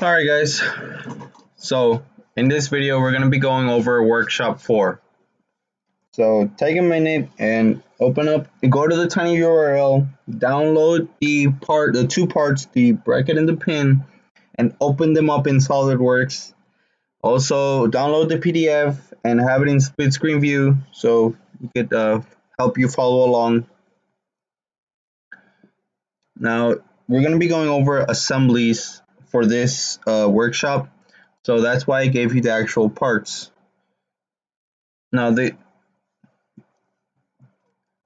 Alright guys, so in this video we're going to be going over workshop 4. So take a minute and open up, go to the tiny URL, download the two parts, the bracket and the pin, and open them up in SolidWorks. Also download the PDF and have it in split screen view so it could help you follow along. Now we're going to be going over assemblies for this workshop, so that's why I gave you the actual parts. Now that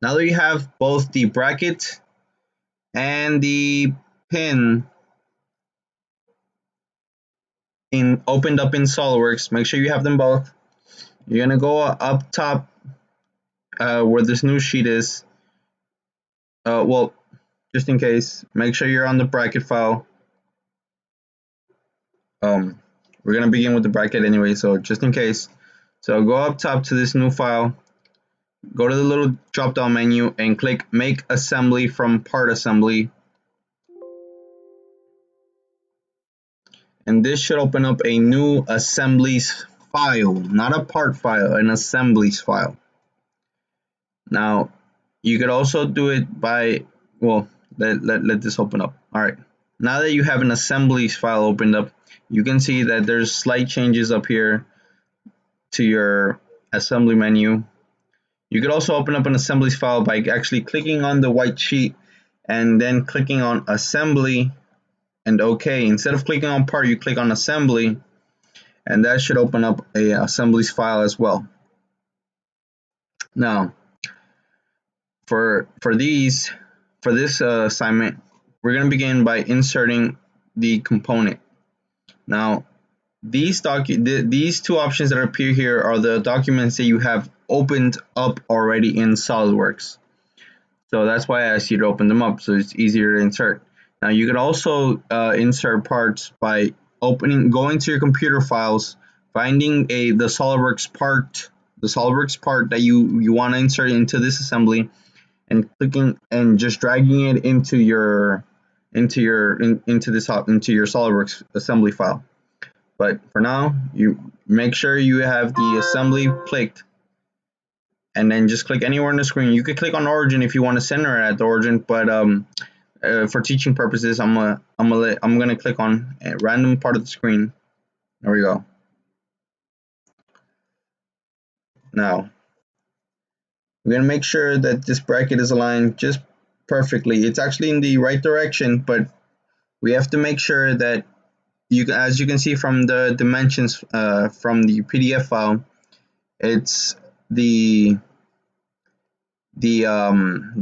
you have both the bracket and the pin opened up in SolidWorks, make sure you have them both. You're gonna go up top where this new sheet is. Well, just in case, make sure you're on the bracket file. We're gonna begin with the bracket anyway, so just in case. So go up top to this new file. Go to the little drop down menu and click Make Assembly from Part Assembly. And this should open up a new assemblies file, not a part file, an assemblies file. Now, you could also do it by, well, let this open up. All right. Now that you have an assemblies file opened up, you can see that there's slight changes up here to your assembly menu. You could also open up an assemblies file by actually clicking on the white sheet and then clicking on assembly and OK. Instead of clicking on part, you click on assembly, and that should open up a assemblies file as well. Now, for this assignment, we're going to begin by inserting the component. Now, these two options that appear here are the documents that you have opened up already in SolidWorks. So that's why I asked you to open them up, so it's easier to insert. Now you can also insert parts by going to your computer files, finding the SolidWorks part that you want to insert into this assembly, and clicking and just dragging it into your SolidWorks assembly file. But for now, you make sure you have the assembly clicked, and then just click anywhere on the screen. You could click on origin if you want to center it at the origin, but for teaching purposes, I'm gonna click on a random part of the screen. There we go. Now we're gonna make sure that this bracket is aligned just perfectly. It's actually in the right direction, but we have to make sure that as you can see from the dimensions from the PDF file, it's the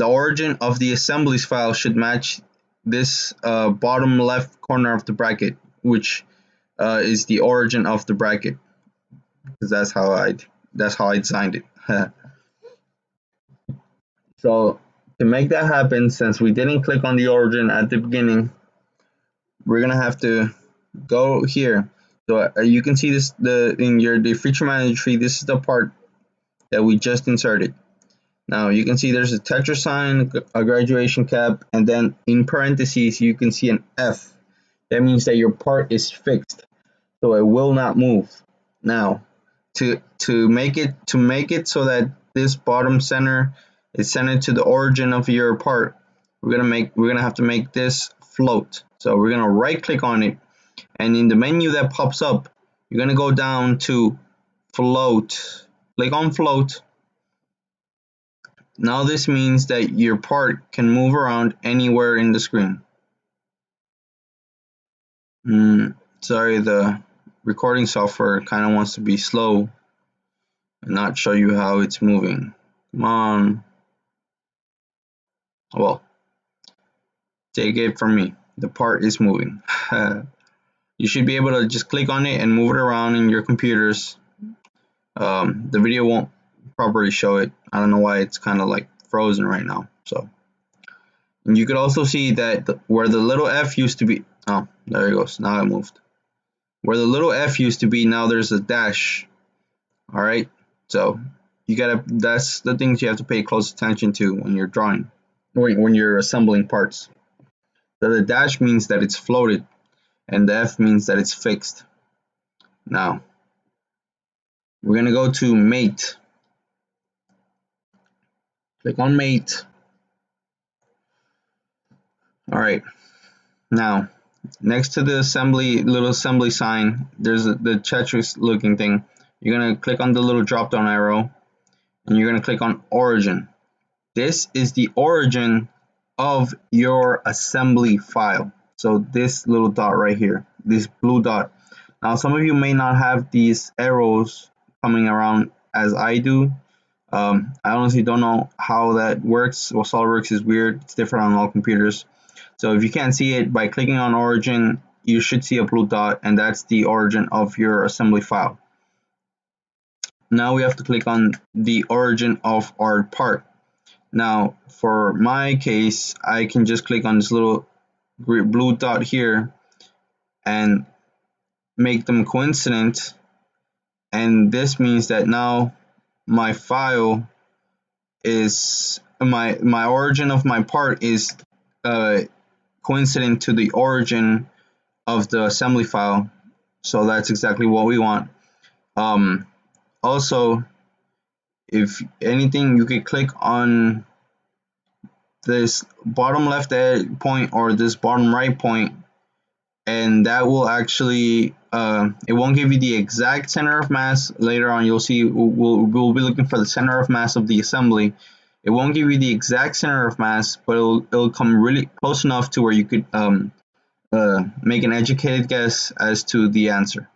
origin of the assemblies file should match this bottom left corner of the bracket, which is the origin of the bracket, because that's how I designed it. So to make that happen, since we didn't click on the origin at the beginning, we're gonna have to go here. So you can see this in the feature manager tree. This is the part that we just inserted. Now you can see there's a tetra sign, a graduation cap, and then in parentheses you can see an F. That means that your part is fixed, so it will not move. Now to make it so that this bottom center is centered to the origin of your part, we're gonna have to make this float. So we're gonna right click on it, and in the menu that pops up, you're gonna go down to float. Click on float. Now this means that your part can move around anywhere in the screen. Sorry, the recording software kind of wants to be slow and not show you how it's moving. Come on. Well, take it from me. The part is moving. You should be able to just click on it and move it around in your computers. The video won't properly show it. I don't know why it's kind of like frozen right now. So, and you could also see that where the little F used to be, oh, there it goes. Now it moved. Where the little F used to be, now there's a dash. All right. So that's the things you have to pay close attention to when you're drawing, when you're assembling parts. So the dash means that it's floated, and the F means that it's fixed. Now we're gonna go to mate. Click on mate. All right. Now next to the little assembly sign, there's the Tetris looking thing. You're gonna click on the little drop down arrow, and you're gonna click on origin. This is the origin of your assembly file. So this little dot right here, this blue dot. Now some of you may not have these arrows coming around as I do. I honestly don't know how that works. Well, SolidWorks is weird. It's different on all computers. So if you can't see it, by clicking on origin, you should see a blue dot, and that's the origin of your assembly file. Now we have to click on the origin of our part. Now for my case, I can just click on this little blue dot here and make them coincident, and this means that now my file is my origin of my part is coincident to the origin of the assembly file. So that's exactly what we want. Also, if anything, you could click on this bottom left point or this bottom right point, and that will actually it won't give you the exact center of mass. Later on you'll see we'll be looking for the center of mass of the assembly. It won't give you the exact center of mass, but it'll come really close enough to where you could make an educated guess as to the answer.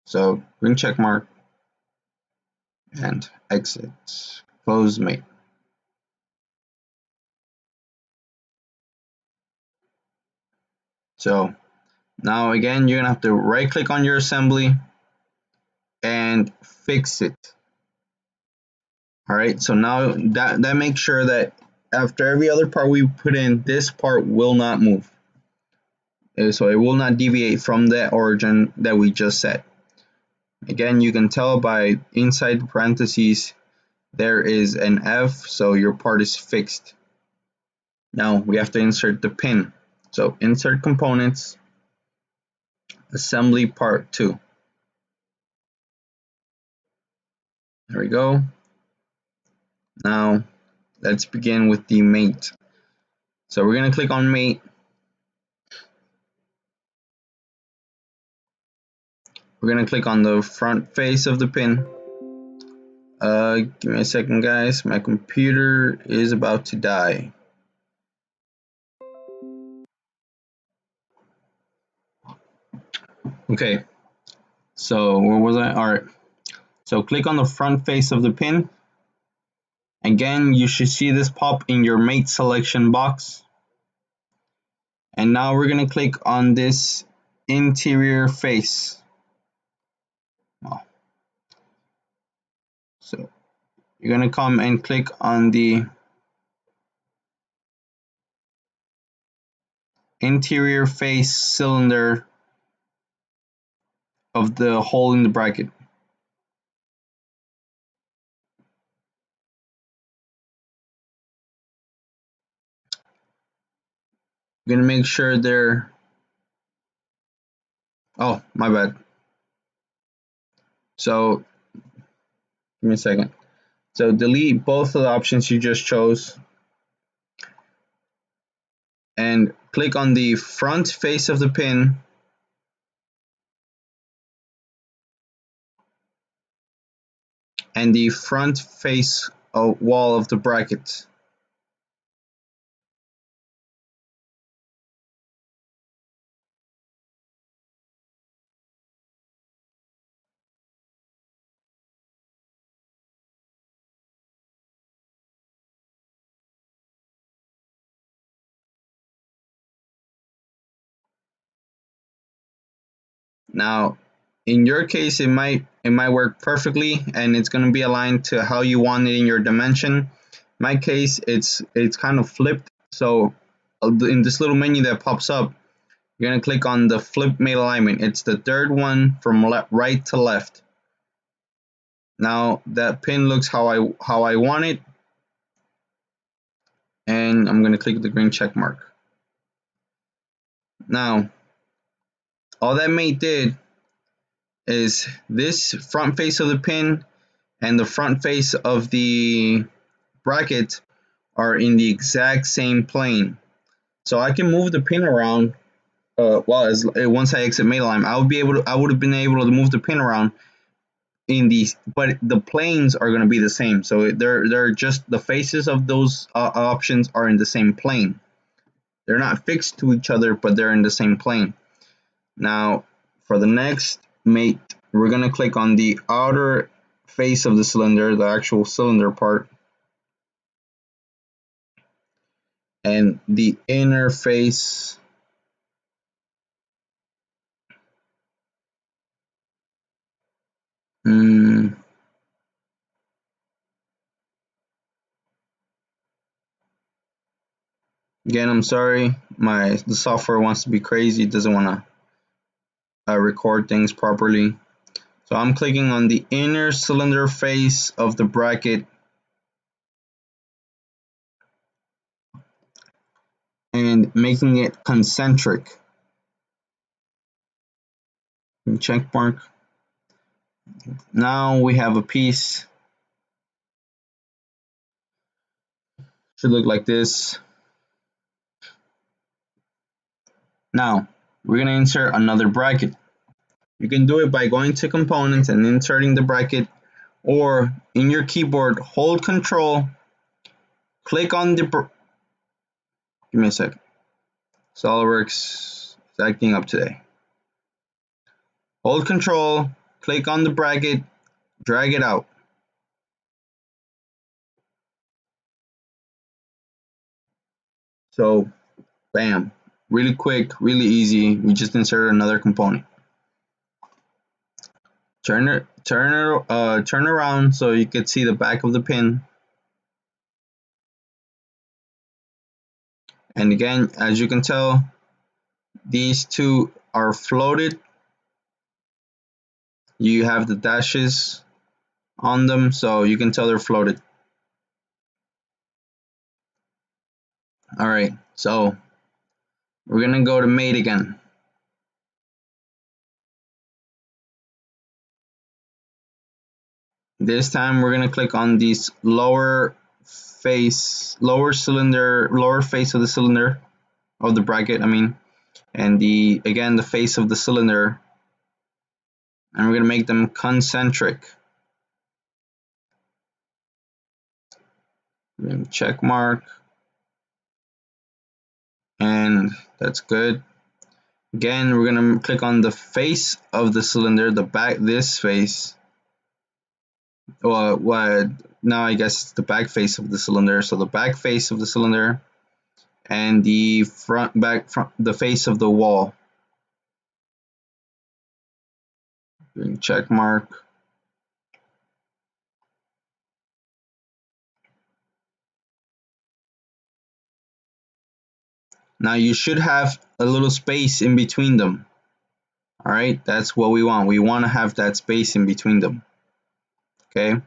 So green check mark and exit, close mate. So now again, you're gonna have to right click on your assembly and fix it. All right, so now that makes sure that after every other part we put in, this part will not move. So it will not deviate from the origin that we just set. Again, you can tell by inside the parentheses there is an F, so your part is fixed. Now we have to insert the pin. So insert components, assembly part 2. There we go. Now let's begin with the mate. So we're going to click on mate. We're going to click on the front face of the pin. Give me a second, guys. My computer is about to die. Okay, so where was I? All right. So click on the front face of the pin. Again, you should see this pop in your mate selection box. And now we're going to click on this interior face. Oh. So you're going to come and click on the interior face cylinder of the hole in the bracket. You're going to make sure they're... Oh, my bad. So give me a second. So delete both of the options you just chose and click on the front face of the pin and the front face wall of the bracket. Now, in your case, it might work perfectly, and it's going to be aligned to how you want it in your dimension. In my case, it's kind of flipped. So in this little menu that pops up, you're going to click on the flip mate alignment. It's the third one from right to left. Now that pin looks how I want it, and I'm going to click the green check mark. Now all that mate did is this front face of the pin and the front face of the bracket are in the exact same plane. So I can move the pin around. Once I exit mate line, I would have been able to move the pin around in these, but the planes are going to be the same. So they're just the faces of those options are in the same plane. They're not fixed to each other, but they're in the same plane. Now, for the next mate, we're going to click on the outer face of the cylinder, the actual cylinder part, and the inner face. Again, I'm sorry, the software wants to be crazy. It doesn't want to record things properly. So I'm clicking on the inner cylinder face of the bracket and making it concentric. Check mark. Now we have a piece. Should look like this. Now we're going to insert another bracket. You can do it by going to components and inserting the bracket, or in your keyboard, hold Control, click on the. Give me a second. SolidWorks is acting up today. Hold Control, click on the bracket, drag it out. So, bam, really quick, really easy. We just inserted another component. Turn around so you can see the back of the pin. And again, as you can tell, these two are floated. You have the dashes on them, so you can tell they're floated. All right, so we're gonna go to mate again. This time we're gonna click on these lower face of the cylinder of the bracket, and the face of the cylinder, and we're gonna make them concentric. Check mark, and that's good. Again, we're gonna click on the face of the cylinder, this face. Well, now I guess it's the back face of the cylinder. So the back face of the cylinder and the the face of the wall. Check mark. Now you should have a little space in between them. All right, that's what we want. We want to have that space in between them. Okay.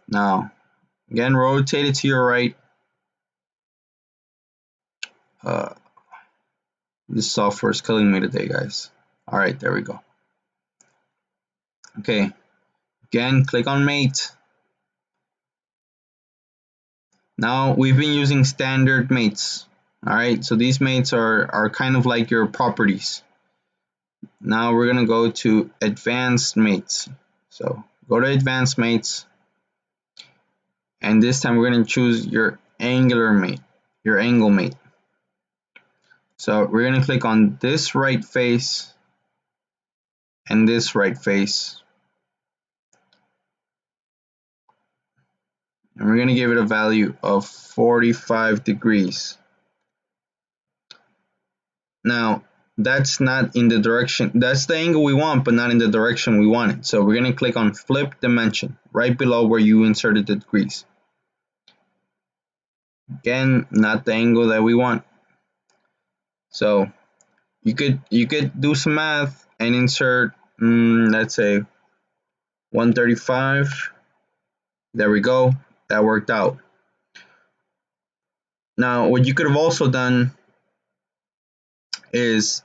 Now, again, rotate it to your right. This software is killing me today, guys. All right, there we go. Okay. Again, click on mate. Now we've been using standard mates. All right, so these mates are kind of like your properties. Now we're gonna go to advanced mates. So go to advanced mates, and this time we're gonna choose your angular mate, your angle mate. So we're gonna click on this right face and this right face, and we're gonna give it a value of 45 degrees. Now that's not in the direction, that's the angle we want, but not in the direction we want it. So we're gonna click on flip dimension right below where you inserted the degrees. Again, not the angle that we want. So you could do some math and insert, let's say 135. There we go. That worked out. Now, what you could have also done is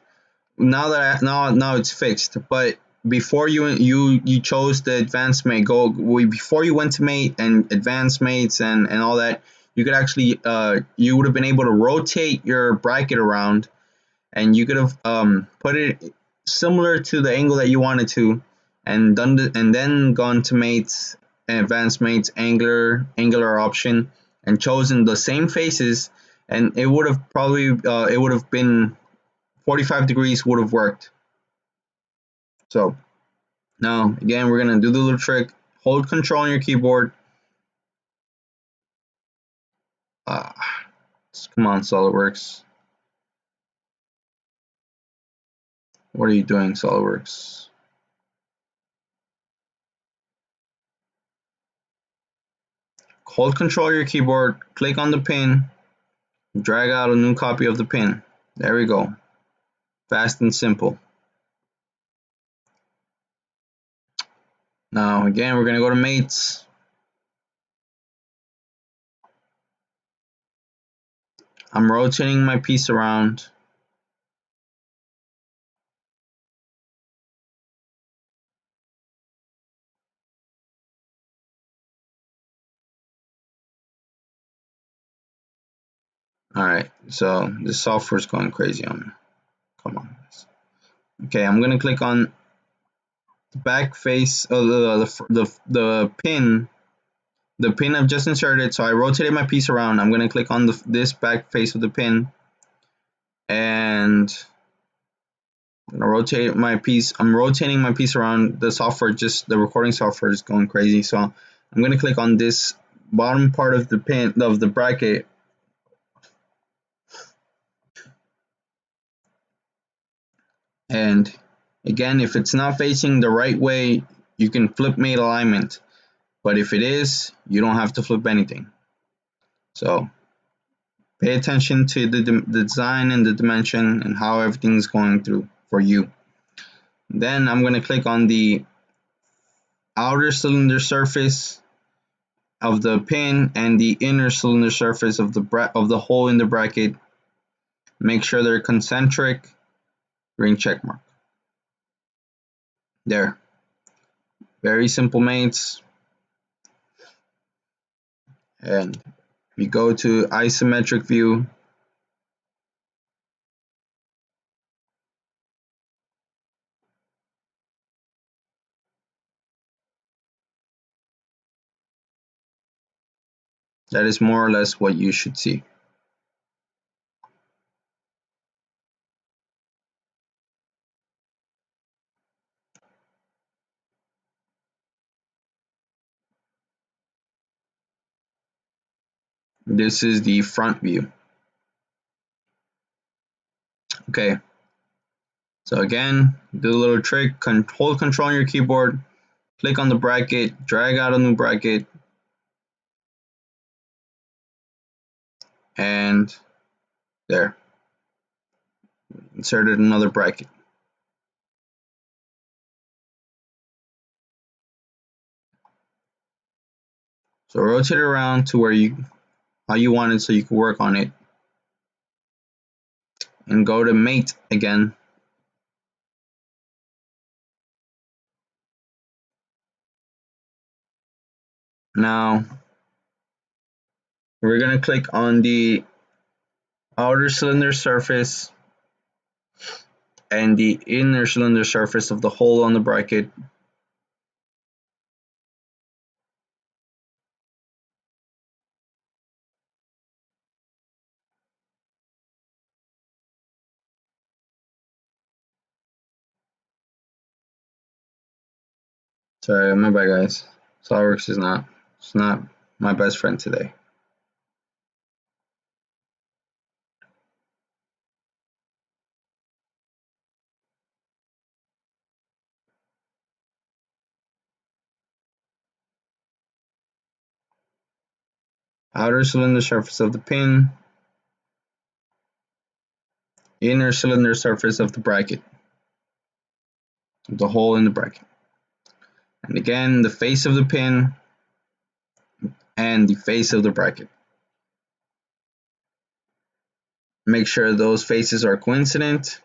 now it's fixed. But before you chose the advanced mate, before you went to mate and advanced mates and all that, you could actually you would have been able to rotate your bracket around, and you could have put it similar to the angle that you wanted to, and and then gone to mates, advanced mates, angular option, and chosen the same faces, and it would have probably it would have been 45 degrees would have worked. So now again, we're gonna do the little trick. Hold control on your keyboard. Uh, Come on, SolidWorks. What are you doing, SolidWorks? Hold control of your keyboard, click on the pin, drag out a new copy of the pin. There we go. Fast and simple. Now again, we're gonna go to mates. I'm rotating my piece around. Alright, so this software is going crazy on me. Come on. Okay, I'm gonna click on the back face of the pin. The pin I've just inserted, so I rotated my piece around. I'm gonna click on this back face of the pin, and I'm gonna rotate my piece. I'm rotating my piece around. The recording software is going crazy. So I'm gonna click on this bottom part of the pin of the bracket, and again, if it's not facing the right way, you can flip mate alignment. But if it is, you don't have to flip anything. So pay attention to the design and the dimension and how everything's going through for you. Then I'm going to click on the outer cylinder surface of the pin and the inner cylinder surface of the hole in the bracket. Make sure they're concentric. Green check mark. There. Very simple mates. And we go to isometric view. That is more or less what you should see. This is the front view. Okay. So again, do a little trick, hold control on your keyboard, click on the bracket, drag out a new bracket, and there. Inserted another bracket. So rotate it around to where how you want it so you can work on it. And go to mate again. Now we're gonna click on the outer cylinder surface and the inner cylinder surface of the hole on the bracket. Sorry, my bad guys. SolidWorks it's not my best friend today. Outer cylinder surface of the pin, inner cylinder surface of the bracket, the hole in the bracket. And again, the face of the pin and the face of the bracket. make sure those faces are coincident.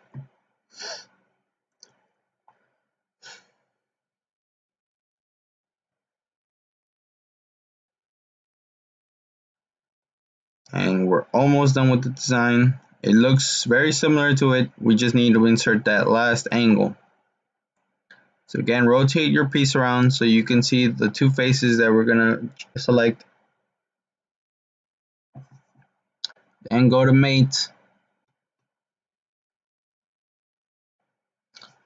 And we're almost done with the design. It looks very similar to it. We just need to insert that last angle. So again, rotate your piece around so you can see the two faces that we're gonna select. And go to mate.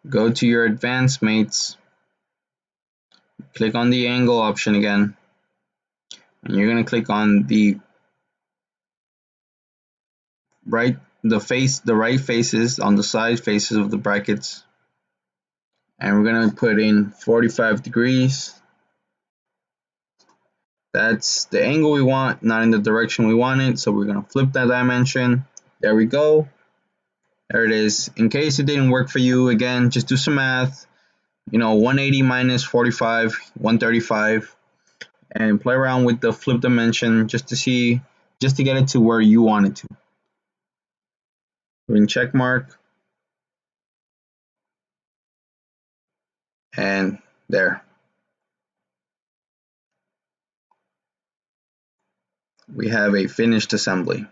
Go to your advanced mates. Click on the angle option again. And you're gonna click on the right faces on the side faces of the brackets. And we're gonna put in 45 degrees. That's the angle we want, not in the direction we want it. So we're gonna flip that dimension. There we go. There it is. In case it didn't work for you, again, just do some math. 180 minus 45, 135, and play around with the flip dimension just to get it to where you want it to. We're in check mark, and there. We have a finished assembly.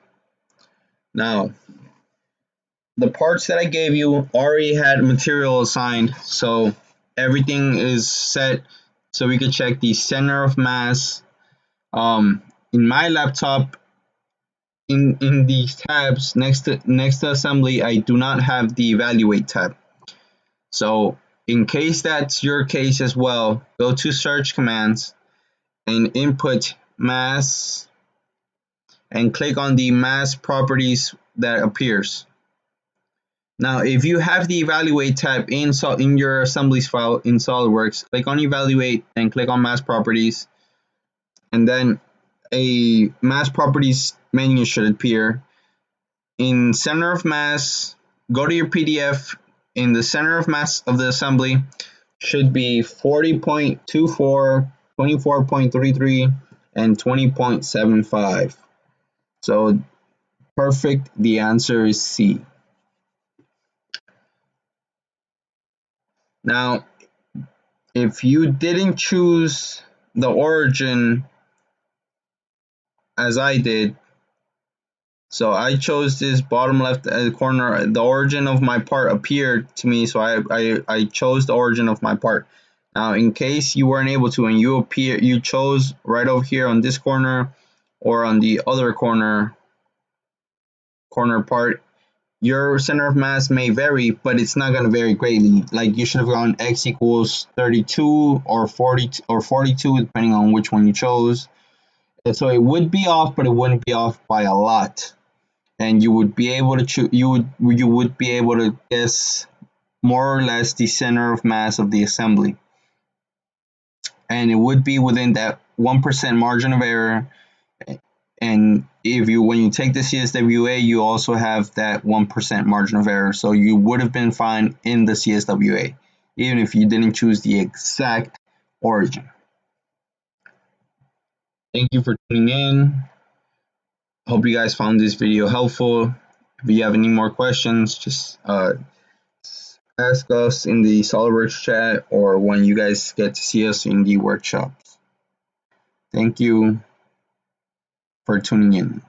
Now, the parts that I gave you already had material assigned, so everything is set. So we could check the center of mass. In my laptop, in these tabs next to assembly, I do not have the evaluate tab. So in case that's your case as well, go to search commands and input mass and click on the mass properties that appears. Now, if you have the evaluate tab in your assemblies file in SolidWorks, click on evaluate and click on mass properties, and then a mass properties menu should appear. In center of mass, go to your PDF. In the center of mass of the assembly should be 40.24, 24.33, and 20.75. So perfect. The answer is C. Now, if you didn't choose the origin as I did, so I chose this bottom left corner, the origin of my part appeared to me, so I chose the origin of my part. Now, in case you weren't able to and you chose right over here on this corner or on the other corner part, your center of mass may vary, but it's not going to vary greatly. Like you should have gone x equals 32 or 40 or 42, depending on which one you chose. And so it would be off, but it wouldn't be off by a lot. And you would be able to you would be able to guess more or less the center of mass of the assembly, and it would be within that 1% margin of error. And when you take the CSWA, you also have that 1% margin of error, so you would have been fine in the CSWA, even if you didn't choose the exact origin. Thank you for tuning in. Hope you guys found this video helpful. If you have any more questions, just ask us in the SolidWorks chat or when you guys get to see us in the workshops. Thank you for tuning in.